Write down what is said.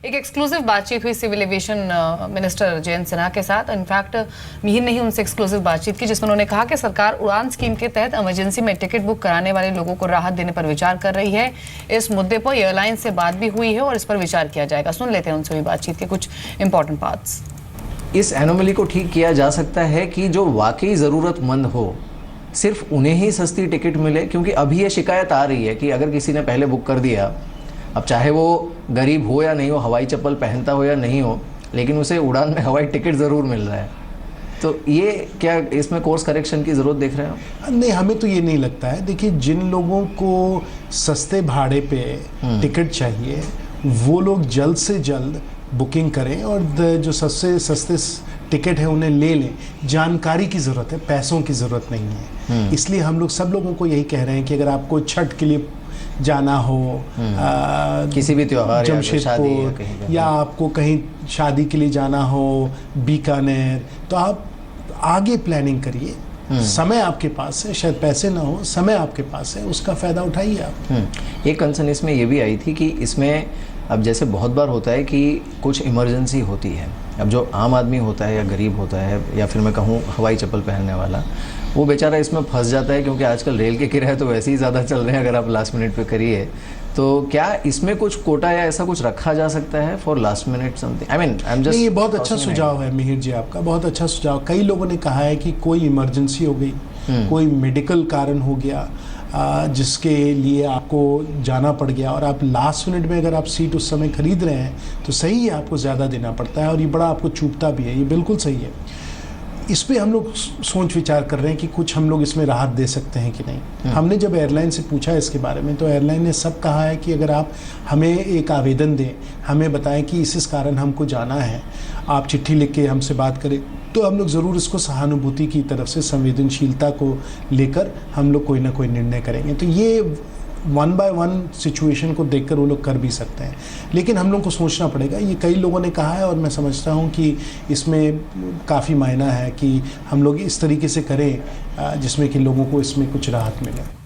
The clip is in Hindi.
एक एक्सक्लूसिव बातचीत हुई civil aviation minister Jayant Sinha के साथ। इनफैक्ट मिहिर ने ही उनसे एक्सक्लूसिव बातचीत की, जिसमें उन्होंने कहा कि सरकार उड़ान स्कीम के तहत इमरजेंसी में टिकट बुक कराने वाले लोगों को राहत देने पर विचार कर रही है। इस मुद्दे पर एयरलाइन से बात भी हुई है और इस पर विचार किया जाएगा। सुन लेते हैं उनसे हुई बातचीत के कुछ इंपॉर्टेंट पार्ट्स। इस एनोमली को ठीक किया जा सकता है कि जो वाकई ज़रूरतमंद हो सिर्फ उन्हें ही सस्ती टिकट मिले, क्योंकि अभी ये शिकायत आ रही है कि अगर किसी ने पहले बुक कर दिया, अब चाहे वो गरीब हो या नहीं हो, हवाई चप्पल पहनता हो या नहीं हो, लेकिन उसे उड़ान में हवाई टिकट ज़रूर मिल रहा है। तो ये क्या इसमें कोर्स करेक्शन की ज़रूरत देख रहे हैं आप? नहीं, हमें तो ये नहीं लगता है। देखिए, जिन लोगों को सस्ते भाड़े पे टिकट चाहिए वो लोग जल्द से जल्द बुकिंग करें और जो सस्ते टिकट है उन्हें ले लें। जानकारी की ज़रूरत है, पैसों की ज़रूरत नहीं है। इसलिए हम लोग सब लोगों को यही कह रहे हैं कि अगर आपको छठ के लिए जाना हो, किसी भी त्योहार जमशेदपुर या आपको कहीं शादी के लिए जाना हो बीकानेर, तो आप आगे प्लानिंग करिए। समय आपके पास है, शायद पैसे ना हो, समय आपके पास है, उसका फ़ायदा उठाइए आप। एक कंसर्न इसमें ये भी आई थी कि इसमें अब जैसे बहुत बार होता है कि कुछ इमरजेंसी होती है, अब जो आम आदमी होता है या गरीब होता है या फिर मैं कहूँ हवाई चप्पल पहनने वाला, वो बेचारा इसमें फंस जाता है, क्योंकि आजकल रेल के किराए तो वैसे ही ज़्यादा चल रहे हैं अगर आप लास्ट मिनट पे करिए। तो क्या इसमें कुछ कोटा या ऐसा कुछ रखा जा सकता है for last minute something? I mean ये बहुत अच्छा सुझाव है मिहिर जी, आपका बहुत अच्छा सुझाव। कई लोगों ने कहा है कि कोई इमरजेंसी हो गई, कोई मेडिकल कारण हो गया जिसके लिए आपको जाना पड़ गया और आप लास्ट मिनट में अगर आप सीट उस समय खरीद रहे हैं तो सही है, आपको ज़्यादा देना पड़ता है और ये बड़ा आपको चुभता भी है। ये बिल्कुल सही है। इस पे हम लोग सोच विचार कर रहे हैं कि कुछ हम लोग इसमें राहत दे सकते हैं कि नहीं। हमने जब एयरलाइन से पूछा इसके बारे में तो एयरलाइन ने सब कहा है कि अगर आप हमें एक आवेदन दें, हमें बताएं कि इस कारण हमको जाना है, आप चिट्ठी लिख के हमसे बात करें, तो हम लोग ज़रूर इसको सहानुभूति की तरफ से संवेदनशीलता को लेकर हम लोग कोई ना कोई निर्णय करेंगे। तो ये 1 by 1 सिचुएशन को देखकर वो लोग कर भी सकते हैं, लेकिन हम लोग को सोचना पड़ेगा। ये कई लोगों ने कहा है और मैं समझता हूँ कि इसमें काफ़ी मायना है कि हम लोग इस तरीके से करें जिसमें कि लोगों को इसमें कुछ राहत मिले।